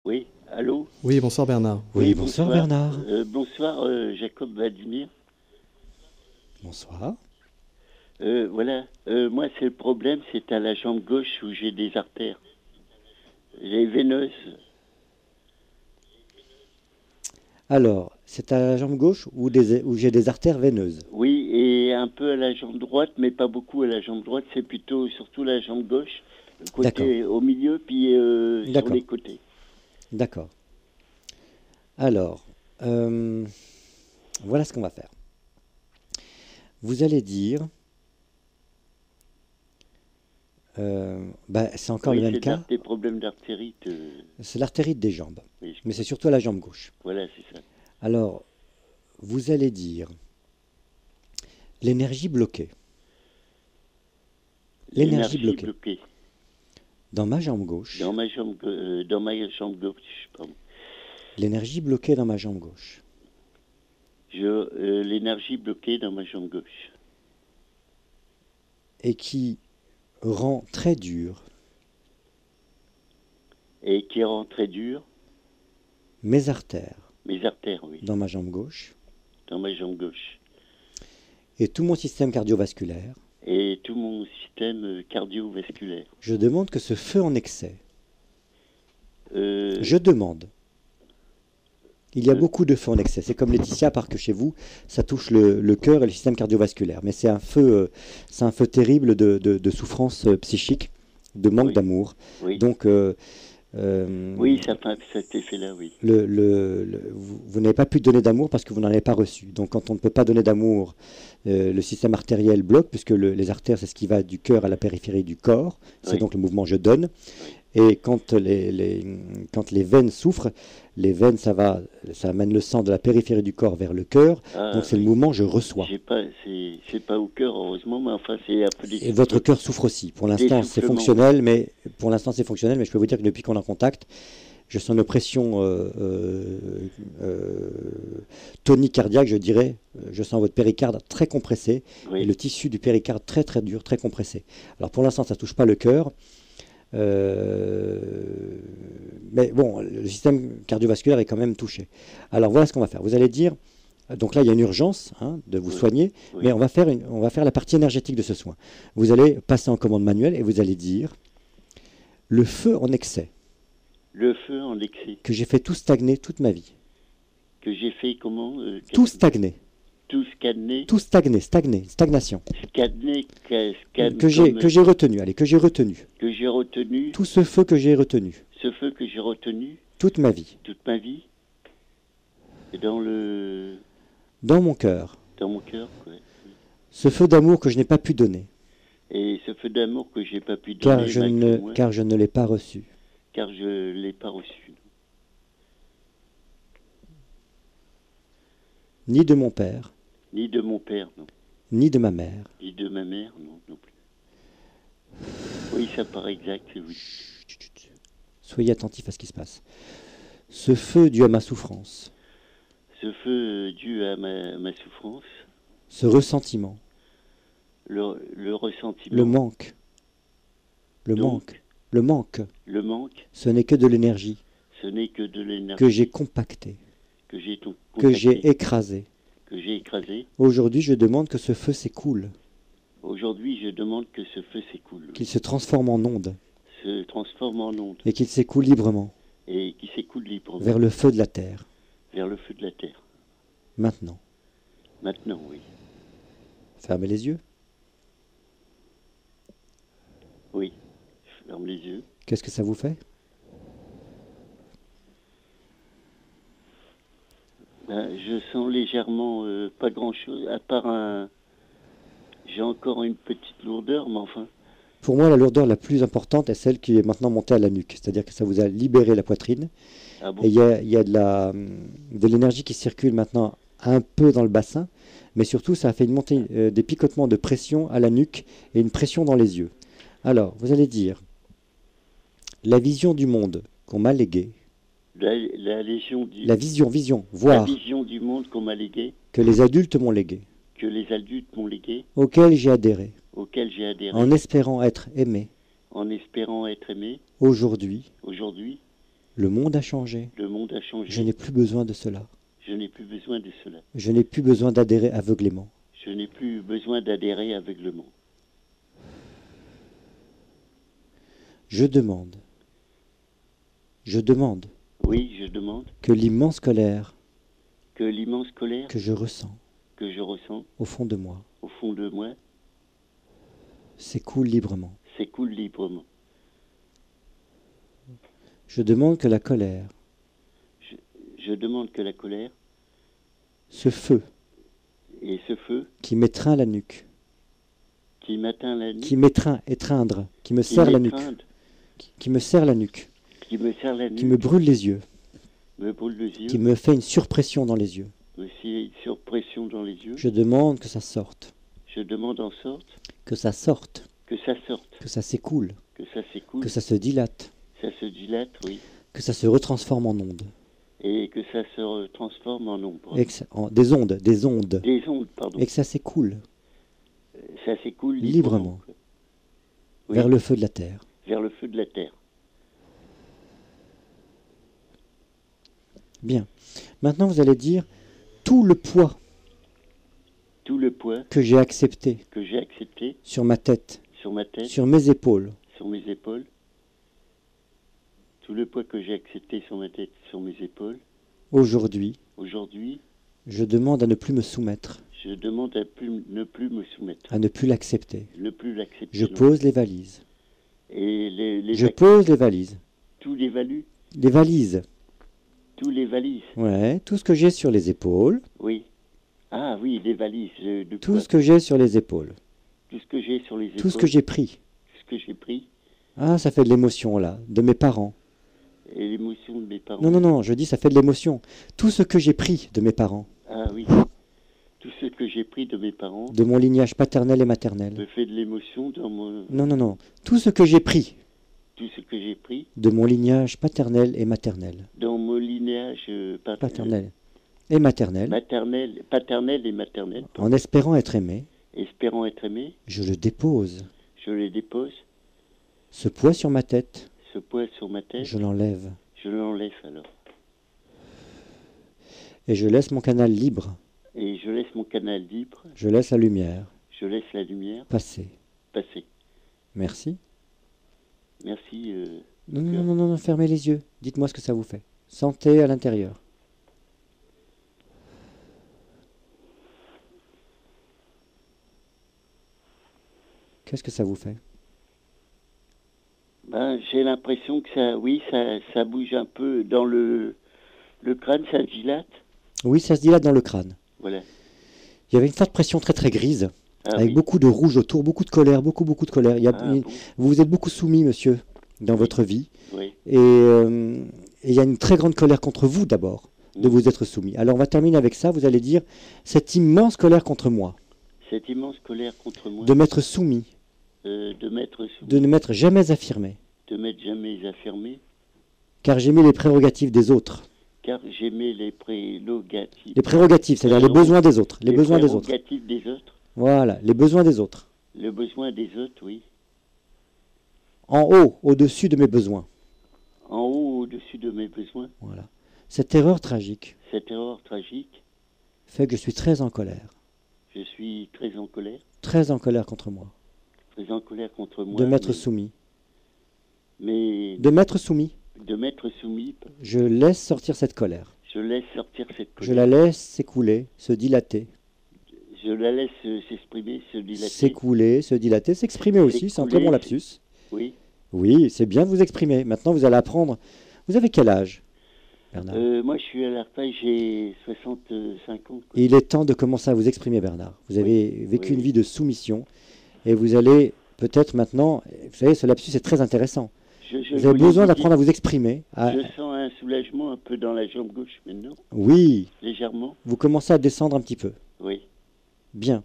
Oui, allô? Oui, bonsoir Bernard. Oui, Oui, bonsoir bonsoir. Bernard. Bonsoir, Jacob Vladimir. Bonsoir. Voilà, moi, c'est le problème, c'est à la jambe gauche où j'ai des artères. Les veineuses. Alors, c'est à la jambe gauche où j'ai des artères veineuses. Oui, et un peu à la jambe droite, mais pas beaucoup à la jambe droite. C'est plutôt, surtout la jambe gauche, le D'accord, côté au milieu, puis sur d'accord, les côtés. d'accord. Alors, euh, voilà ce qu'on va faire. Vous allez dire, c'est encore le Oui, même c'est cas, des problèmes d'artérite. c'est l'artérite des jambes, Oui, mais c'est surtout à la jambe gauche. voilà, c'est ça. Alors, vous allez dire l'énergie bloquée. L'énergie L'énergie bloquée bloquée dans ma jambe gauche. dans ma jambe gauche, pardon. L'énergie bloquée dans ma jambe gauche. L'énergie bloquée dans ma jambe gauche. Et qui rend très dur Et qui rend très dur mes artères mes artères, oui, dans ma jambe gauche dans ma jambe gauche. et tout mon système cardiovasculaire. Et tout mon système cardiovasculaire. Je demande que ce feu en excès. Euh, Je demande. Il y a euh, beaucoup de feu en excès. C'est comme Laetitia, parce que chez vous, ça touche le cœur et le système cardiovasculaire. Mais c'est un feu terrible de souffrance psychique, de manque oui, d'amour. oui, Donc, euh, oui, ça fait cet effet-là, oui. vous n'avez pas pu donner d'amour parce que vous n'en avez pas reçu. Donc, quand on ne peut pas donner d'amour, le système artériel bloque, puisque les artères, c'est ce qui va du cœur à la périphérie du corps. C'est Oui, donc le mouvement je donne. oui. Et quand quand les veines souffrent, les veines, ça amène le sang de la périphérie du corps vers le cœur. Donc, Ah, c'est le oui. mouvement je reçois. C'est pas au cœur, heureusement, mais enfin, c'est un peu Et votre cœur souffre aussi. Pour l'instant, c'est d'essoufflement, oui. fonctionnel, mais je peux vous dire que depuis qu'on est en contact, je sens une pression tonique cardiaque, je dirais. Je sens votre péricarde très compressé et Oui, le tissu du péricarde très très dur, très compressé. Alors pour l'instant, ça ne touche pas le cœur. Euh, mais bon, le système cardiovasculaire est quand même touché. Alors voilà ce qu'on va faire. Vous allez dire, donc là il y a une urgence de vous oui, soigner, mais oui. on va faire la partie énergétique de ce soin. Vous allez passer en commande manuelle et vous allez dire le feu en excès Le feu en excès que j'ai fait tout stagner toute ma vie. que j'ai fait, comment Tout stagner, tout scanner, tout stagner, stagnation. scanner, Que j'ai retenu, allez, que j'ai retenu. que j'ai retenu, Tout ce feu que j'ai retenu ce feu que j'ai retenu toute ma vie, toute ma vie, dans dans mon cœur. dans mon cœur, quoi. Ce feu d'amour que je n'ai pas pu donner, Et ce feu d'amour que j'ai pas pu donner malgré moi, car je ne l'ai pas reçu. car je l'ai pas reçu, Ni de mon père, ni de mon père, non, ni de ma mère. ni de ma mère, non, non plus. Oui, ça paraît exact, oui. Chut, chut, chut. Soyez attentifs à ce qui se passe. Ce feu dû à ma souffrance, Ce feu dû à ma souffrance, ce ressentiment, le le ressentiment, manque, le donc manque, le manque, le manque, ce n'est que de l'énergie ce n'est que de que j'ai l'énergie compactée, que j'ai que j'ai contactée, écrasée. que j'ai écrasée. Aujourd'hui, je demande que ce feu s'écoule, Aujourd'hui, je demande que ce feu s'écoule, qu'il se transforme en onde se transforme en onde et qu'il s'écoule librement et qui s'écoule librement vers le feu de la terre. vers le feu de la terre. Maintenant, Maintenant, oui. fermez les yeux. Oui. Je ferme les yeux. Qu'est-ce que ça vous fait? Ben, je sens légèrement pas grand-chose, à part un... J'ai encore une petite lourdeur, mais enfin... Pour moi, la lourdeur la plus importante est celle qui est maintenant montée à la nuque. C'est-à-dire que ça vous a libéré la poitrine. Ah Et bon? il y a de l'énergie qui circule maintenant un peu dans le bassin. Mais surtout, ça a fait une montée, des picotements de pression à la nuque et une pression dans les yeux. Alors, vous allez dire, la vision du monde qu'on m'a léguée, La vision, la voir, vision du monde qu'on m'a légué, que les adultes m'ont léguée, que les adultes m'ont légué, auquel j'ai adhéré, auquel j'ai en adhéré, espérant être aimé, en espérant être aimé, aujourd'hui, aujourd'hui, Le monde a changé. Le monde a Je changé. n'ai plus besoin de cela. Je n'ai plus besoin de cela. Je n'ai plus besoin d'adhérer aveuglément. Je n'ai plus besoin d'adhérer aveuglement. Je demande Oui, je demande que l'immense colère que l'immense colère que je ressens que je ressens au fond de moi au fond de moi s'écoule librement. s'écoule librement. Je demande que la colère, Je demande que la colère ce feu et ce feu qui m'étreint la nuque, qui m'atteint la nuque, qui étreindre, qui me qui serre la nuque, m'étreinte, qui me serre la nuque, qui me serre la qui nuque, me brûle les yeux, me brûle les yeux, qui me fait une surpression dans les yeux. me fait sur pression dans les yeux. Je demande que ça sorte, Je demande en sorte que ça sorte, que ça sorte, que ça s'écoule, que ça s'écoule, que ça se dilate, ça se dilate, oui, que ça se retransforme en ondes. et que ça se transforme en ombre. Des ondes, Des ondes, pardon. et que ça s'écoule Ça s'écoule librement Oui, vers le feu de la terre. vers le feu de la terre. Bien. Maintenant, vous allez dire tout le poids Tout le poids que j'ai accepté que j'ai accepté sur ma tête, sur ma tête, sur mes épaules, sur mes épaules, tout le poids que j'ai accepté sur ma tête, sur mes épaules, aujourd'hui, aujourd'hui, je demande à ne plus me soumettre, je demande à ne plus me soumettre, à ne plus l'accepter. ne plus l'accepter. Je non. pose les valises. Et Je pose les valises. tous les valus, Les valises. tous les valises, Ouais, tout ce que j'ai sur les épaules. oui. Ah oui, les valises, de Tout quoi ce que j'ai sur les épaules. Tout ce que j'ai sur les épaules, Tout ce que j'ai pris. ce que j'ai pris, Ah, ça fait de l'émotion là, de mes parents. et l'émotion de mes parents. Non, non, non, je dis ça fait de l'émotion. Tout ce que j'ai pris de mes parents, Ah oui, tout ce que j'ai pris de mes parents de mon lignage paternel et maternel. me fait de l'émotion dans mon... Non, non, non. Tout ce que j'ai pris Tout ce que j'ai pris de mon lignage paternel et maternel. dans mon lignage Paternel et maternel. paternel et maternel, En espérant être aimé, espérant être aimé, je le dépose. je les dépose, Ce poids sur ma tête, ce poids sur ma tête, je l'enlève. je l'enlève alors. Et je laisse mon canal libre. Et je laisse mon canal libre, Je laisse la lumière je laisse la lumière passer. passer. Merci. Merci. Non, non, non, non, non, fermez les yeux. Dites-moi ce que ça vous fait. Sentez à l'intérieur. Qu'est-ce que ça vous fait? Ben, j'ai l'impression que ça, oui, ça bouge un peu dans le crâne, ça dilate. Oui, ça se dilate dans le crâne. Voilà. Il y avait une forte pression très très grise, Ah avec oui. beaucoup de rouge autour, beaucoup de colère, beaucoup de colère. Ah bon, Vous vous êtes beaucoup soumis, monsieur, dans Oui. votre vie. oui. Et il y a une très grande colère contre vous d'abord, de vous être soumis. Alors on va terminer avec ça, vous allez dire, cette immense colère contre moi, Cette immense colère contre moi, de m'être soumis, de m'être soumis, de ne m'être jamais affirmé, de m'être jamais affirmé, car j'ai mis les prérogatives des autres. car j'aimais les prérogatives. Les prérogatives, c'est-à-dire les besoins des autres. Les besoins des autres. prérogatives des autres. Voilà, les besoins des autres. Le besoin des autres, oui. En haut, au-dessus de mes besoins. En haut, au-dessus de mes besoins. Voilà. Cette erreur tragique Cette erreur tragique, fait que je suis très en colère. je suis très en Très en colère contre moi. très en colère contre moi. De m'être mais- soumis. Mais De m'être soumis. de m'être soumis, Je laisse sortir cette colère. je laisse sortir cette Je colère. la laisse s'écouler, se dilater. Je la laisse s'exprimer, se dilater. S'écouler, se dilater, s'exprimer aussi, c'est un très bon S'écouler, lapsus. Oui. Oui, c'est bien de vous exprimer. Maintenant, vous allez apprendre. Vous avez quel âge, Bernard? Moi, je suis à la retraite, j'ai 65 ans. quoi. Il est temps de commencer à vous exprimer, Bernard. Vous avez vécu oui. une vie de soumission et vous allez peut-être maintenant, vous savez, ce lapsus est très intéressant. Je Vous avez voulais besoin vous d'apprendre à dire, vous exprimer. Je sens un soulagement un peu dans la jambe gauche maintenant, Oui, légèrement. vous commencez à descendre un petit peu. Oui. Bien.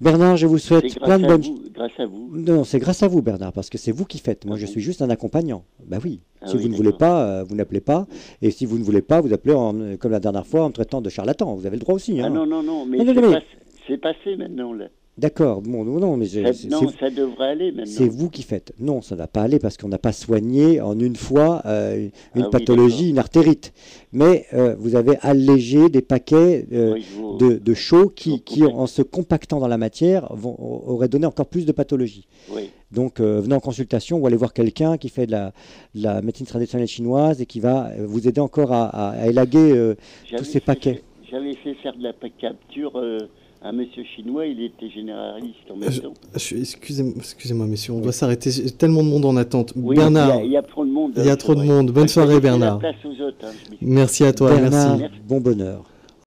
Bernard, je vous C'est souhaite plein de bonnes... grâce à vous. Non, c'est grâce à vous, Bernard, parce que c'est vous qui faites. Moi, Ah je bon suis juste un accompagnant. Bah oui. Ah Si oui, vous ne voulez d'accord. pas, vous n'appelez pas. Et si vous ne voulez pas, vous appelez comme la dernière fois en me traitant de charlatan. Vous avez le droit aussi. Ah Hein. non, non, non, mais Non, non, c'est mais- c'est passé maintenant, là. D'accord, bon, non, mais Non, ça devrait aller c'est maintenant. vous qui faites. Non, ça ne va pas aller parce qu'on n'a pas soigné en une fois une Ah oui, pathologie, d'accord. une artérite. Mais vous avez allégé des paquets Oui, de chaux je vous qui, complète. en se compactant dans la matière, auraient donné encore plus de pathologies. Oui, Donc, venez en consultation ou allez voir quelqu'un qui fait de la médecine traditionnelle chinoise et qui va vous aider encore à élaguer tous j'avais ces fait, paquets. j'avais fait faire de la capture à un monsieur chinois, il était généraliste en même Je- temps. excusez-moi, messieurs, on doit Oui. s'arrêter. J'ai tellement de monde en attente. Oui, Bernard, il y a trop de monde, il y a c'est trop de vrai. monde. Bonne Bah, je vais soirée, laisser la Bernard. place aux autres, hein, je m'excuse. Merci à toi, Bernard, merci. Merci. bon bonheur.